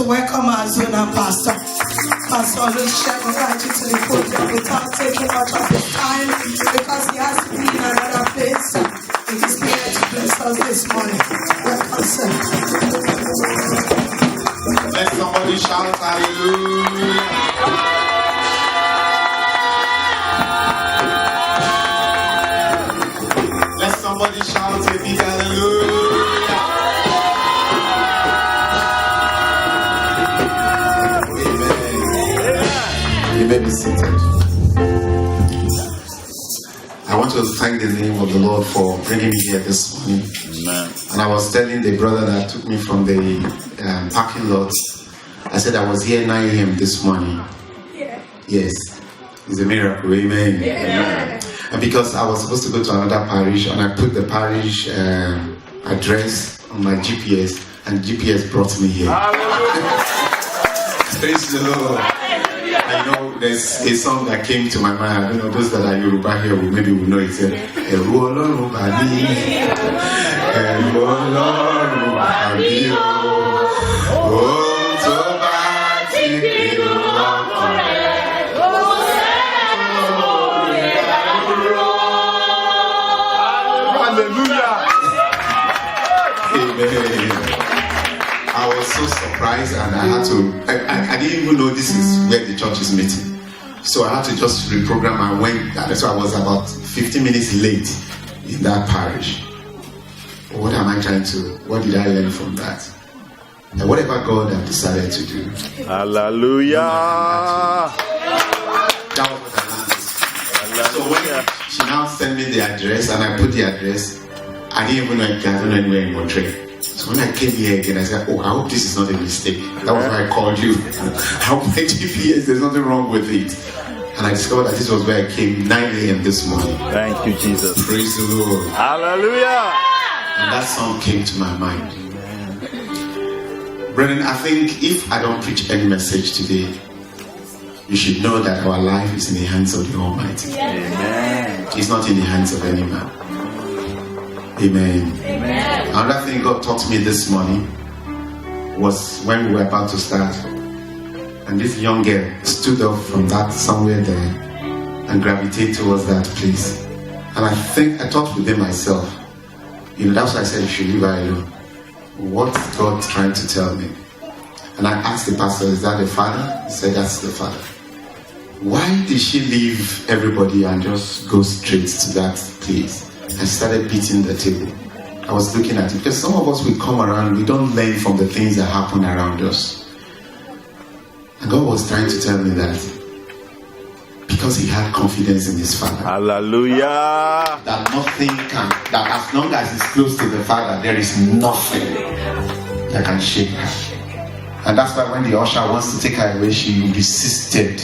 welcome our zone and pastor. Pastor Olusegun will invite you to the podium without taking much of his time because he has to be in another place. He is here to bless us this morning. Welcome, sir. Let somebody shout hallelujah. Let somebody shout a big hallelujah. You may be seated. I want to thank the name of the Lord for bringing me here this morning. Amen. And I was telling the brother that took me from the parking lot, I said I was here 9 a.m. this morning. Yeah. Yes. It's a miracle. Amen. Yeah. Amen. And because I was supposed to go to another parish, and I put the parish address on my GPS, and GPS brought me here. Praise the Lord. I know there's a song that came to my mind. I don't know, those that are Yoruba here maybe will know it. Ẹ̀rù Ọlọ́run bà mí, ẹ̀rù Ọlọ́run bà mí o, ohun tó bá ti pinnu lọ́kàn rẹ̀, ó sẹ́kọ̀ọ́ rẹ̀ dúró. Hallelujah. Amen. I was so surprised and I had to, I didn't even know this is where the church is meeting. So I had to just reprogram and went, so I was about 15 minutes late in that parish. What am I trying to, what did I learn from that? And whatever God had decided to do. Hallelujah. That was what I learned. So when she now sent me the address and I put the address, I didn't even know I don't know anywhere in Montreal. So when I came here again, I said, oh, I hope this is not a mistake. That was why I called you. I hope my GPS, there's nothing wrong with it. And I discovered that this was where I came 9 a.m. this morning. Thank you, Jesus. Praise the Lord. Hallelujah. And that song came to my mind. Brethren, I think if I don't preach any message today, you should know that our life is in the hands of the Almighty. Amen. It's not in the hands of any man. Amen. Amen. Another thing God taught me this morning was when we were about to start, and this young girl stood up from that somewhere there and gravitated towards that place. And I thought within myself, that's why I said you should leave her alone. What's God trying to tell me? And I asked the pastor, is that the father? He said, that's the father. Why did she leave everybody and just go straight to that place? I started beating the table. I was looking at it because some of us, we come around, we don't learn from the things that happen around us. And God was trying to tell me that because he had confidence in his father. Hallelujah. That nothing can, that as long as he's close to the father, there is nothing that can shake her. And that's why when the usher wants to take her away, she resisted.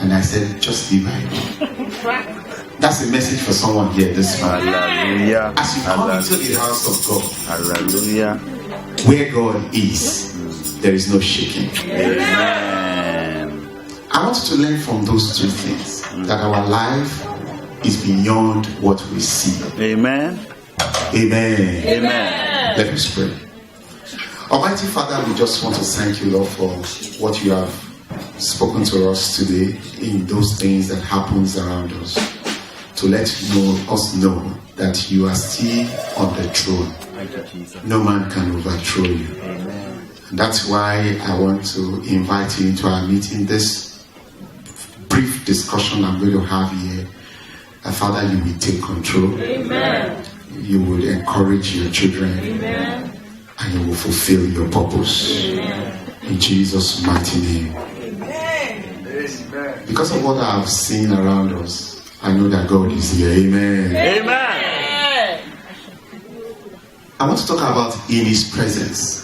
And I said, just leave her. That's a message for someone here this morning. Hallelujah. As you come into the house of God, hallelujah, where God is, there is no shaking. Amen. I want you to learn from those two things, that our life is beyond what we see. Amen. Amen. Amen. Let us pray. Almighty Father, we just want to thank you, Lord, for what you have spoken to us today in those things that happens around us, to let us know that you are still on the throne. No man can overthrow you. Amen. And that's why I want to invite you into our meeting, this brief discussion I'm going to have here. Father, you will take control. Amen. You will encourage your children. Amen. And you will fulfill your purpose. Amen. In Jesus' mighty name. Amen. Because of what I have seen around us, I know that God is here. Amen. Amen. I want to talk about in his presence.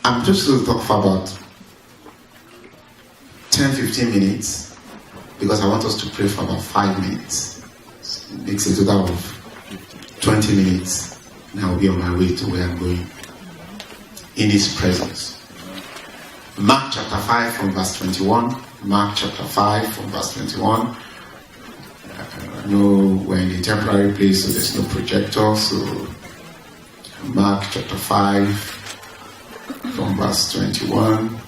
I'm just going to talk for about 10-15 minutes because I want us to pray for about 5 minutes. It makes a total of 20 minutes and I'll be on my way to where I'm going. In his presence. Mark chapter 5 from verse 21. Mark chapter 5 from verse 21. I know we're in a temporary place, so there's no projector, so Mark chapter 5, from verse 21.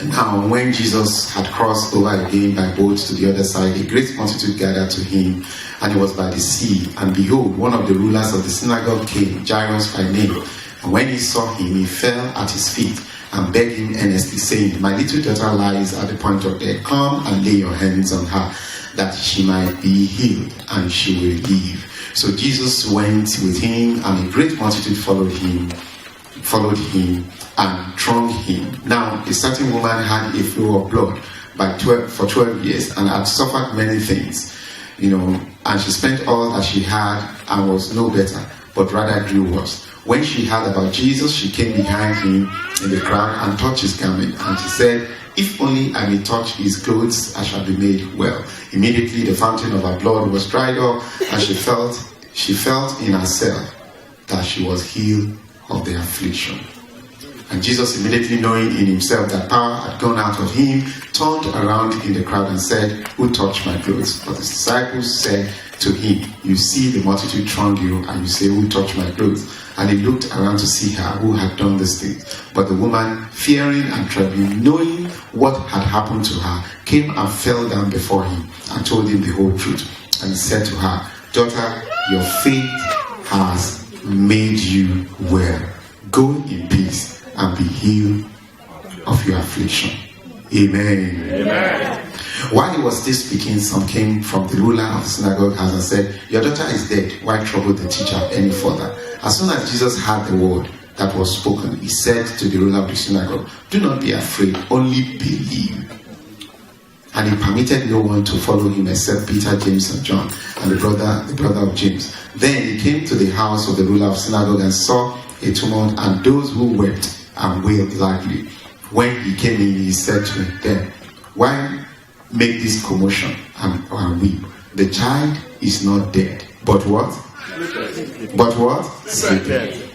And now, when Jesus had crossed over again by boat to the other side, a great multitude gathered to him, and he was by the sea. And behold, one of the rulers of the synagogue came, Jairus by name. And when he saw him, he fell at his feet and begged him earnestly, saying, My little daughter lies at the point of death. Come and lay your hands on her, that she might be healed, and she will live. So Jesus went with him, and a great multitude followed him and thronged him. Now a certain woman had a flow of blood for 12 years and had suffered many things, and she spent all that she had and was no better, but rather grew worse. When she heard about Jesus, she came behind him in the crowd and touched his garment, and she said, If only I may touch his clothes, I shall be made well. Immediately the fountain of her blood was dried up, and she felt in herself that she was healed of the affliction. And Jesus, immediately knowing in himself that power had gone out of him, turned around in the crowd and said, Who touched my clothes? But his disciples said to him, You see the multitude throng you, and you say, Who touched my clothes? And he looked around to see her who had done this thing. But the woman, fearing and trembling, knowing what had happened to her, came and fell down before him and told him the whole truth. And he said to her, Daughter, your faith has made you well. Go in peace and be healed of your affliction. Amen. Amen. While he was still speaking, some came from the ruler of the synagogue house and said, Your daughter is dead. Why trouble the teacher any further? As soon as Jesus heard the word that was spoken, he said to the ruler of the synagogue, Do not be afraid, only believe. And he permitted no one to follow him except Peter, James, and John, and the brother of James. Then he came to the house of the ruler of the synagogue and saw a tumult and those who wept and wailed loudly. When he came in, he said to them, Why make this commotion and weep? The child is not dead, but what? But what? Sleeping.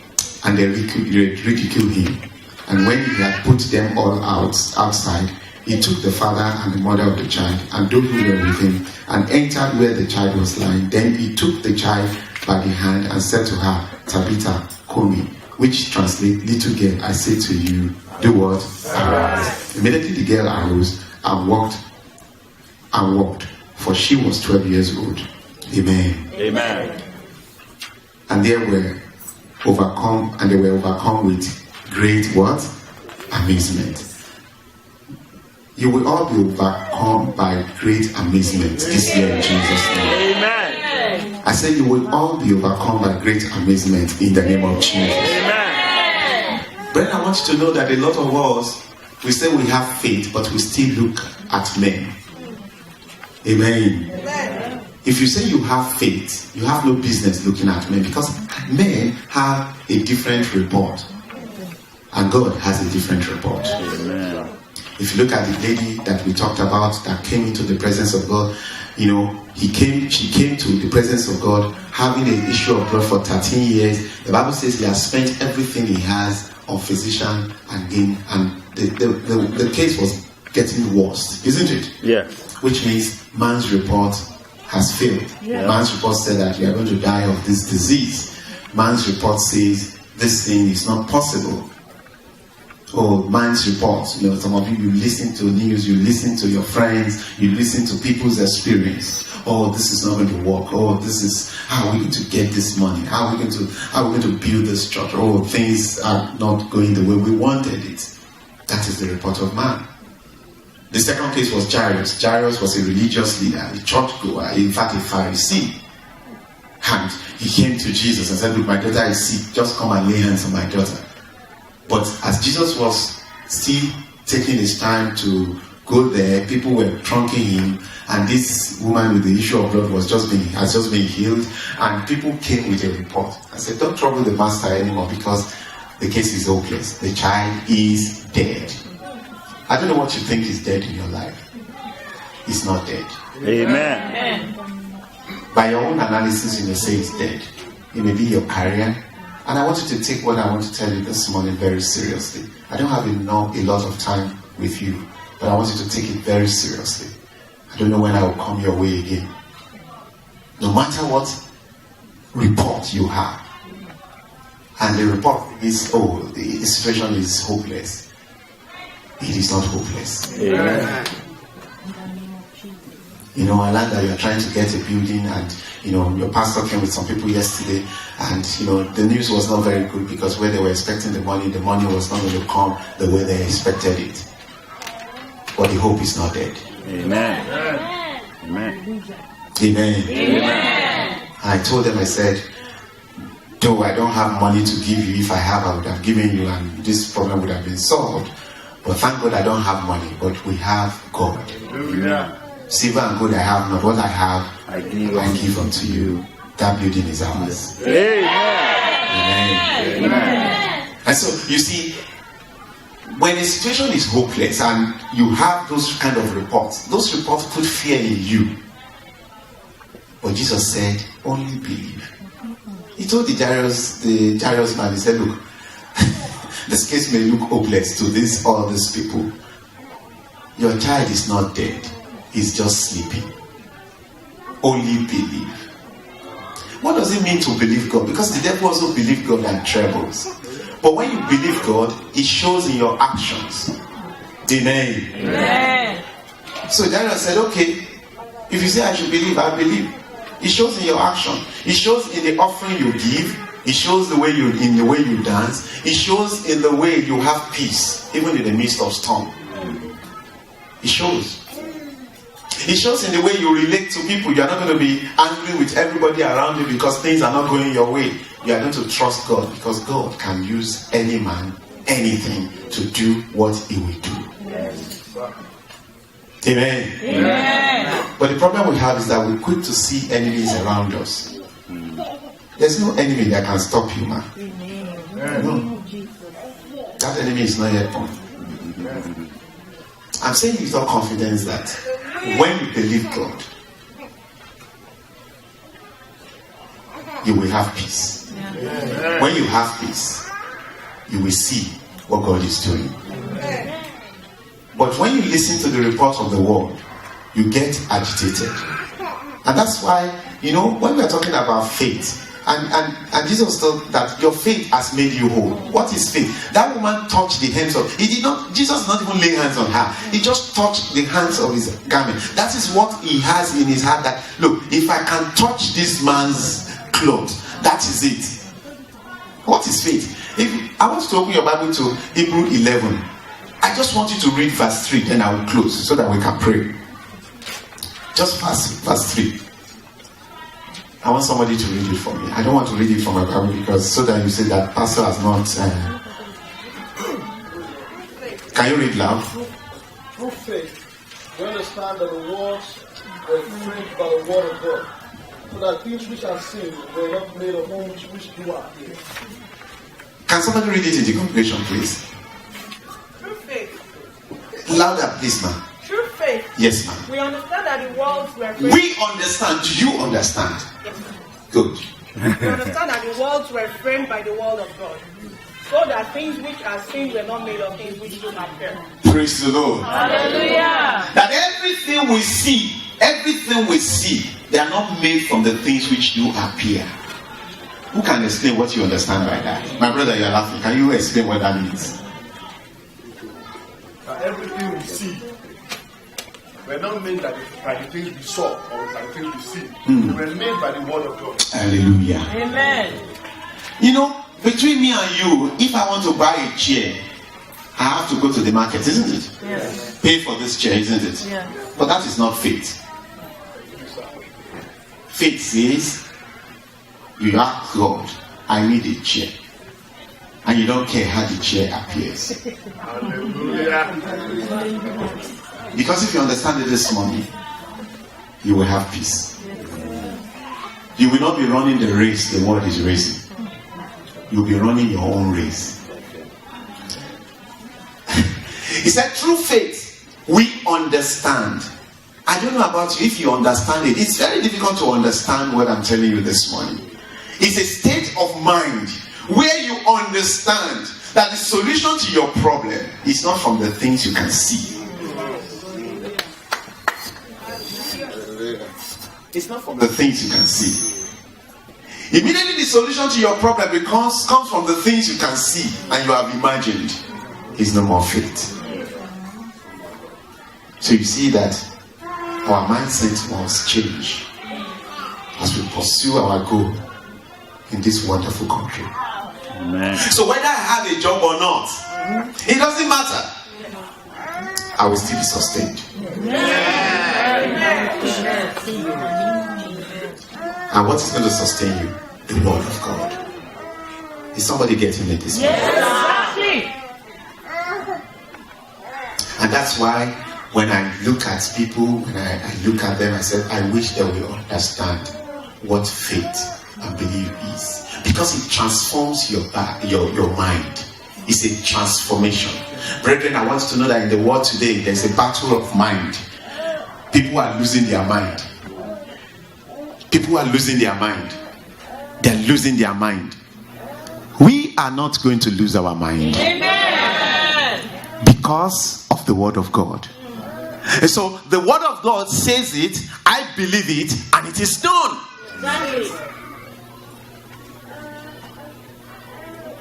And they ridiculed him. And when he had put them all outside, he took the father and the mother of the child and those who were with him and entered where the child was lying. Then he took the child by the hand and said to her, Tabitha, Komi, which translates, Little girl, I say to you, do what? Arise. Immediately the girl arose and walked, for she was 12 years old. Amen. Amen. And they were overcome with great what? Amazement. You will all be overcome by great amazement this year in Jesus' name. Amen. I said you will all be overcome by great amazement in the name of Jesus. Amen. But I want you to know that a lot of us, we say we have faith, but we still look at men. Amen. Amen. If you say you have faith, you have no business looking at men, because men have a different report and God has a different report. Amen. If you look at the lady that we talked about that came into the presence of God, she came to the presence of God having an issue of blood for 13 years. The Bible says he has spent everything he has on physician and gain, and the case was getting worse, isn't it? Yes. Which means man's report has failed. Yeah. Man's report said that you are going to die of this disease. Man's report says this thing is not possible. Or man's report, some of you listen to news, you listen to your friends, you listen to people's experience. Oh, this is not going to work. Oh, this is how are we going to get this money? How are we going to build this church? Oh, things are not going the way we wanted it. That is the report of man. The second case was Jairus. Jairus was a religious leader, a churchgoer, in fact a Pharisee. And he came to Jesus and said, Look, my daughter is sick, just come and lay hands on my daughter. But as Jesus was still taking his time to go there, people were thronging him, and this woman with the issue of blood has just been healed, and people came with a report and said, Don't trouble the master anymore because the case is hopeless. The child is dead. I don't know what you think is dead in your life. It's not dead. Amen. By your own analysis, you may say it's dead. It may be your career. And I want you to take what I want to tell you this morning very seriously. I don't have a lot of time with you, but I want you to take it very seriously. I don't know when I will come your way again. No matter what report you have, and the report is, oh, the situation is hopeless. It is not hopeless. Amen. You know, I learned that you are trying to get a building, and you know, your pastor came with some people yesterday, and you know, the news was not very good because where they were expecting the money was not going to come the way they expected it. But the hope is not dead. Amen. Amen. Amen. Amen. I told them, I said, though I don't have money to give you, if I have, I would have given you, and this problem would have been solved. But thank God I don't have money, but we have God. Amen. Silver and gold I have not. What I have, I give unto you. That building is ours. Amen. Amen. Amen. And so, you see, when a situation is hopeless and you have those kind of reports, those reports put fear in you. But Jesus said, only believe. He told the Jairus man, he said, look, this case may look hopeless to all these people. Your child is not dead. He's just sleeping. Only believe. What does it mean to believe God? Because the devil also believes God and trembles. But when you believe God, it shows in your actions. Amen. Amen. So Jairus said, okay, if you say I should believe, I believe. It shows in your action. It shows in the offering you give. It shows in the way you dance. It shows in the way you have peace, even in the midst of storm. It shows. It shows in the way you relate to people. You are not going to be angry with everybody around you because things are not going your way. You are going to trust God because God can use any man, anything to do what he will do. Yes. Amen. Amen. But the problem we have is that we're quick to see enemies around us. There's no enemy that can stop you, man. No. That enemy is not yet born. I'm saying with all confidence that when you believe God, you will have peace. When you have peace, you will see what God is doing. But when you listen to the report of the world, you get agitated. And that's why, you know, when we are talking about faith, and Jesus told that your faith has made you whole. What is faith? That woman touched the hands of, Jesus did not even lay hands on her. He just touched the hands of his garment. That is what he has in his heart, that, look, if I can touch this man's clothes, that is it. What is faith? If I want you to open your Bible to Hebrew 11, I just want you to read verse 3, then I will close so that we can pray. Just verse 3. I want somebody to read it for me. I don't want to read it from my Bible because so that you say that pastor has not. Can you read loud? Through faith, we understand that the worlds were framed by the word of God, so that things which are seen were not made of things which do appear. Can somebody read it in the congregation, please? Through faith. Louder, please, ma'am. Through faith. Yes, ma'am. We understand that the worlds were framed. We understand. Do you understand? Yes, ma'am. Good. We understand that the worlds were framed by the word of God, so that things which are seen were not made of things which do appear. Praise the Lord. Hallelujah. That everything we see, they are not made from the things which do appear. Who can explain what you understand by that? My brother, you are laughing. Can you explain what that means? That everything we see, we're not made by the things we saw or by the things we see. We were made by the word of God. Hallelujah. Amen. You know, between me and you, if I want to buy a chair, I have to go to the market, isn't it? Yes. Pay for this chair, isn't it? Yeah. But that is not faith. Faith says, you ask God, I need a chair. And you don't care how the chair appears. Hallelujah. Because if you understand it this morning, you will have peace. You will not be running the race the world is racing. You'll be running your own race. He said, through faith, we understand. I don't know about you, if you understand it. It's very difficult to understand what I'm telling you this morning. It's a state of mind where you understand that the solution to your problem is not from the things you can see. It's not from the things you can see. Immediately the solution to your problem comes from the things you can see and you have imagined. Is no more faith. So you see that our mindset must change as we pursue our goal in this wonderful country. Amen. So whether I have a job or not, it doesn't matter. I will still be sustained. And what is going to sustain you? The word of God. Is somebody getting it this morning? And that's why when I look at people, when I look at them, I said, I wish they will understand what faith and belief is. Because it transforms your mind. It's a transformation. Brethren, I want you to know that in the world today, there's a battle of mind. People are losing their mind. People are losing their mind. They're losing their mind. We are not going to lose our mind. Amen. Because of the word of God. And so the word of God says it, I believe it, and it is done.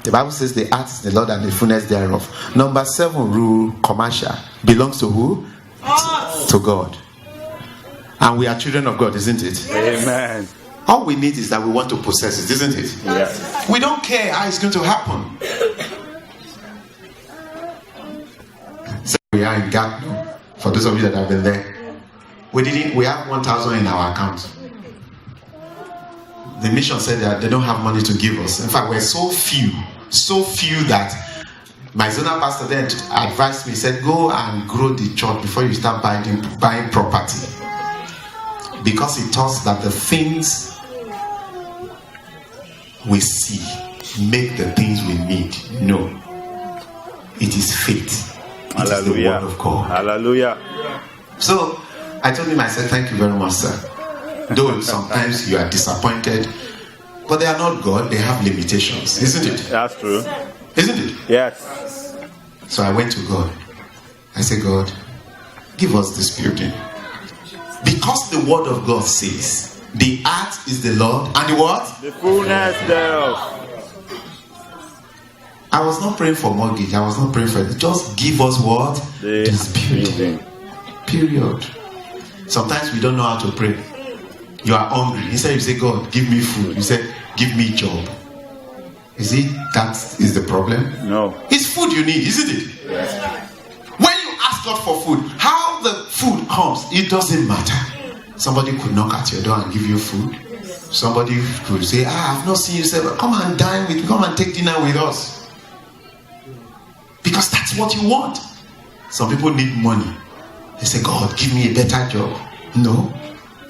The Bible says the earth is the Lord and the fullness thereof. Number 7 rule, commercial, belongs to who? To God. And we are children of God, isn't it? Amen. All we need is that we want to possess it, isn't it? Yes. We don't care how it's going to happen. So we are in Gatno. For those of you that have been there, we have 1,000 in our account. The mission said that they don't have money to give us. In fact, we're so few that my zonal pastor then advised me, said, go and grow the church before you start buying property. Because he thought that the things we see make the things we need. No. It is faith. It is the word of God. Hallelujah. So I told him, I said, thank you very much, sir. Though sometimes you are disappointed, but they are not God, they have limitations, isn't it? That's true. Isn't it? Yes. So I went to God. I said, God, give us this building. Because the word of God says, the earth is the Lord and the what? The fullness thereof. I was not praying for mortgage. I was not praying for it. Just give us what? This building. Period. Sometimes we don't know how to pray. You are hungry. Instead you say, God, give me food. You say, give me job. Is it that is the problem? No. It's food you need, isn't it? When you ask God for food, how the food comes, it doesn't matter. Somebody could knock at your door and give you food. Somebody could say, I've not seen you. Say, come and dine with me. Come and take dinner with us. Because that's what you want. Some people need money. They say, God, give me a better job. No.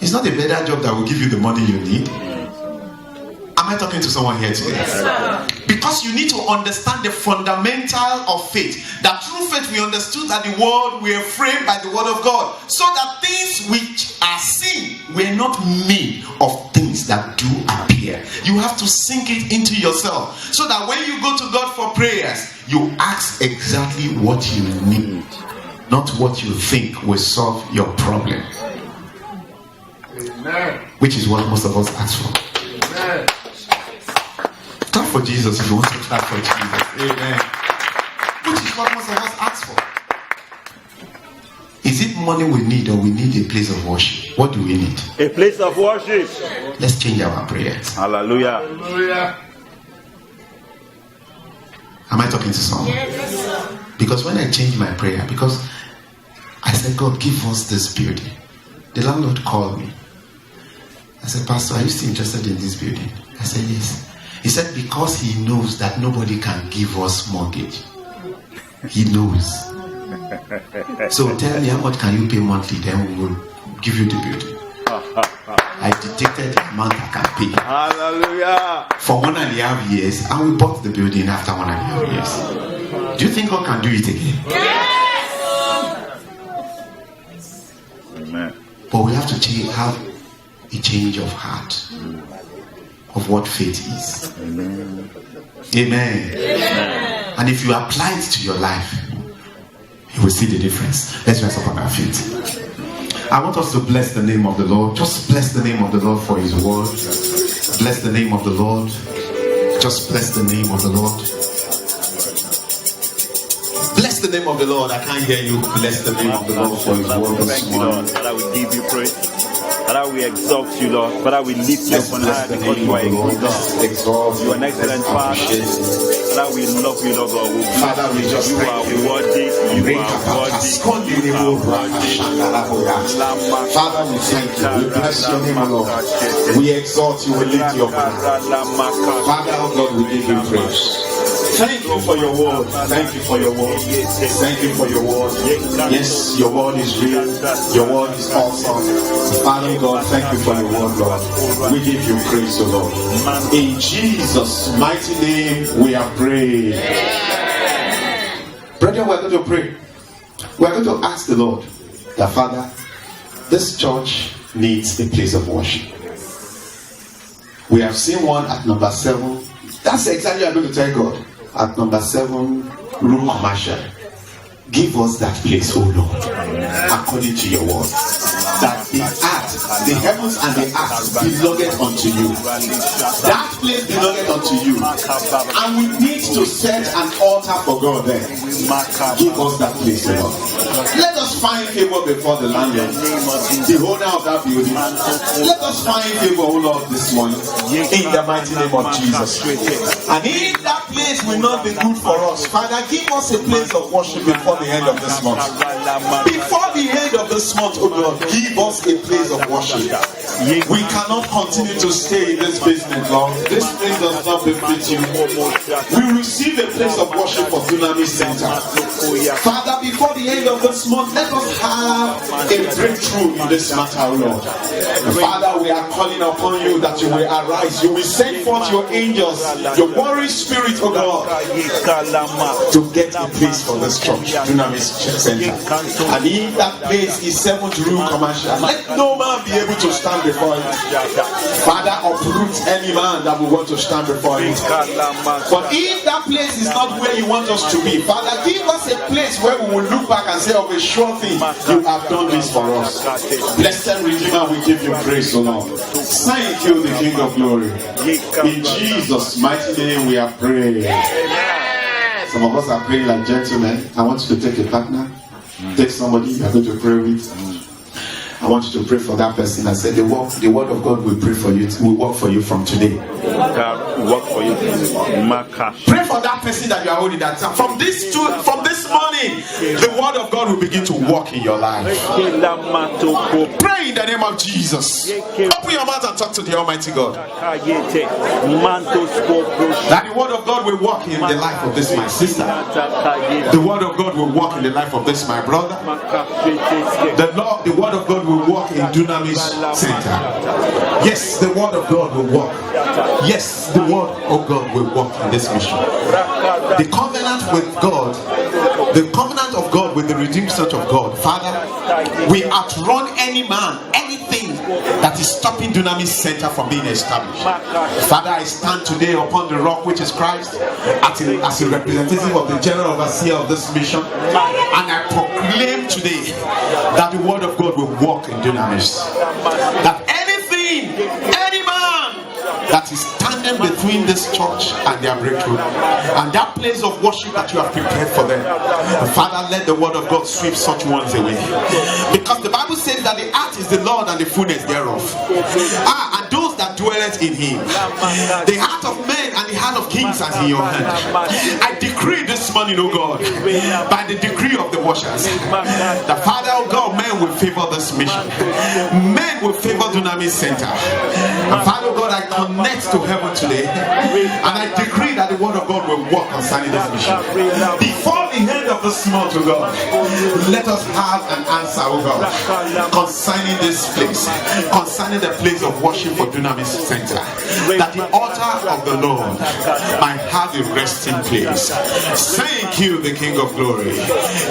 It's not a better job that will give you the money you need. Am I talking to someone here today? Yes, sir. Because you need to understand the fundamental of faith. That through faith we understood that the world were framed by the word of God. So that things which are seen were not made of things that do appear. You have to sink it into yourself. So that when you go to God for prayers, you ask exactly what you need. Not what you think will solve your problem. Amen. Which is what most of us ask for. Amen. Clap for Jesus if you want to clap for Jesus. Amen. Which is what most of us ask for. Is it money we need or we need a place of worship? What do we need? A place of worship. Let's change our prayers. Hallelujah. Hallelujah. Am I talking to someone? Yes. Because when I changed my prayer, because I said, God, give us this building. The landlord called me. I said, Pastor, are you still interested in this building? I said, yes. He said, because he knows that nobody can give us mortgage. He knows. So tell me, how much can you pay monthly? Then we will give you the building. I detected the amount I can pay. Hallelujah. For 1.5 years, and we bought the building after 1.5 years. Do you think God can do it again? Yes. Amen. But we have to have a change of heart of what faith is. Amen. Amen. And if you apply it to your life, you will see the difference. Let's rise up on our feet. I want us to bless the name of the Lord. Just bless the name of the Lord for his word. Bless the name of the Lord. Just bless the name of the Lord. Bless the name of the Lord. I can't hear you. Bless the name of the Lord for his word this Thank you, Lord. morning. Father, we give you praise. Father, we exalt you, Lord. Father, we lift you Let's up on bless high the because name you of are the a Lord. good God. Let's exalt You are an excellent Let's Father. appreciate it. Father, we love you, Lord God. We bless Father, we just you. You thank are you. worthy. You are worthy. You are worthy. Father, we thank you. We bless your name, Lord. We exalt you. We lift you up. Father, oh God, we give you praise. Thank you for your word. Thank you for your word. Thank you for your word. Yes, your word is real. Your word is awesome. Father God, thank you for your word, Lord. We give you praise, O Lord. In Jesus' mighty name, we are praying. Brethren, we're going to pray. We're going to ask the Lord, the Father, this church needs a place of worship. We have seen one at number 7. That's exactly what I'm going to tell God. At number 7, Room Commercial. Give us that place, oh Lord, according to your word. That the earth, the heavens and the earth belongeth unto you. That place belongeth unto you. And we need to set an altar for God there. Give us that place, oh Lord. Let us find favor before the landlord, the owner of that building. Let us find favor, oh Lord, this morning. In the mighty name of Jesus. And if that place will not be good for us, Father, give us a place of worship before the end of this month. Before the end of this month, oh God, give us a place of worship. We cannot continue to stay in this basement, Lord. This place does not befit you. We receive a place of worship for Dunamis Center. Father, before the end of this month, let us have a breakthrough in this matter, Lord. Father, we are calling upon you that you will arise. You will send forth your angels, your warring spirit, oh God, to get a place for this church, Dunamis Center. And if that place is 7th Room Commercial, let no man be able to stand before it. Father, uproot any man that will want to stand before it. But if that place is not where you want us to be, Father, give us a place where we will look back and say, of a sure thing, you have done this for us. Blessed Redeemer, we give you praise, O Lord. Thank you, the King of Glory. In Jesus' mighty name we are praying. Some of us are praying like gentlemen. I want you to take a partner. Take somebody you are going to pray with. I want you to pray for that person. I said the word of God will pray for you. It will work for you from today. Work for you. Pray for that person that you are holding that time. From this morning, the word of God will begin to work in your life. Pray in the name of Jesus. Open your mouth and talk to the Almighty God. That the word of God will work in the life of this my sister. The word of God will work in the life of this my brother. The word of God will work in Dunamis Center. Yes, the word of God will work. Yes, the word of God will work in this mission. The covenant with God, the covenant of God with the redeemed church of God, Father, we outrun any man, anything that is stopping Dunamis Center from being established. Father, I stand today upon the rock which is Christ as a representative of the general overseer of this mission, and I proclaim today that the word of God will walk in Dunamis. That any man that is standing between this church and their breakthrough, and that place of worship that you have prepared for them, Father, let the word of God sweep such ones away. Because the Bible says that the earth is the Lord and the fullness thereof, and those that dwelleth in him. The heart of men and the heart of kings are in your hand. I decree this morning, oh God, by the decree of the washers, the Father, oh God, men will favor this mission. Men will favor Dunamis Center. And Father, oh God, I connect to heaven today, and I decree that the word of God will work concerning this mission. Before the end of this month, oh God, let us have an answer, oh God, concerning this place, concerning the place of worship for Dunamis Center, that the altar of the Lord might have a resting place. Thank you, the King of Glory.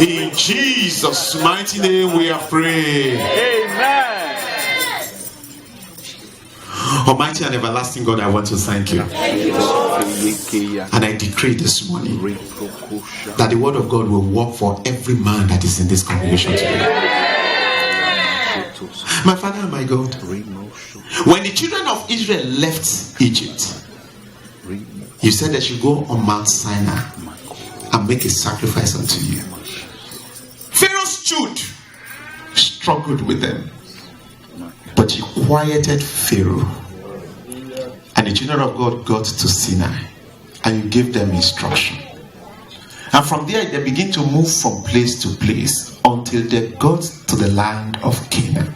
In Jesus' mighty name we are praying. Amen. Almighty and everlasting God, I want to thank you. And I decree this morning that the word of God will work for every man that is in this congregation today. My Father and my God, when the children of Israel left Egypt, you said they should go on Mount Sinai and make a sacrifice unto you. Pharaoh struggled with them, but he quieted Pharaoh. And the children of God got to Sinai, and you gave them instruction. And from there they begin to move from place to place until they got to the land of Canaan,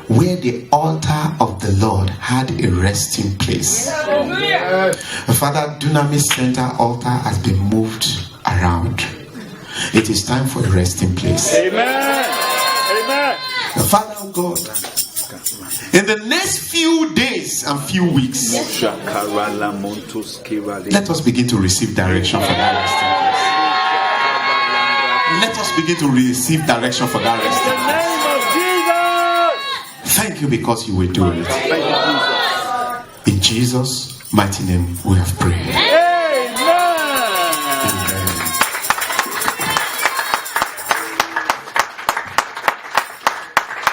where the altar of the Lord had a resting place. Father, Dunamis Center altar has been moved around. It is time for a resting place. Amen. Amen. Father of God, in the next few days and few weeks, let us begin to receive direction for that resting place. Let us begin to receive direction for that resting place. Thank you because you will do it. In Jesus' mighty name we have prayed.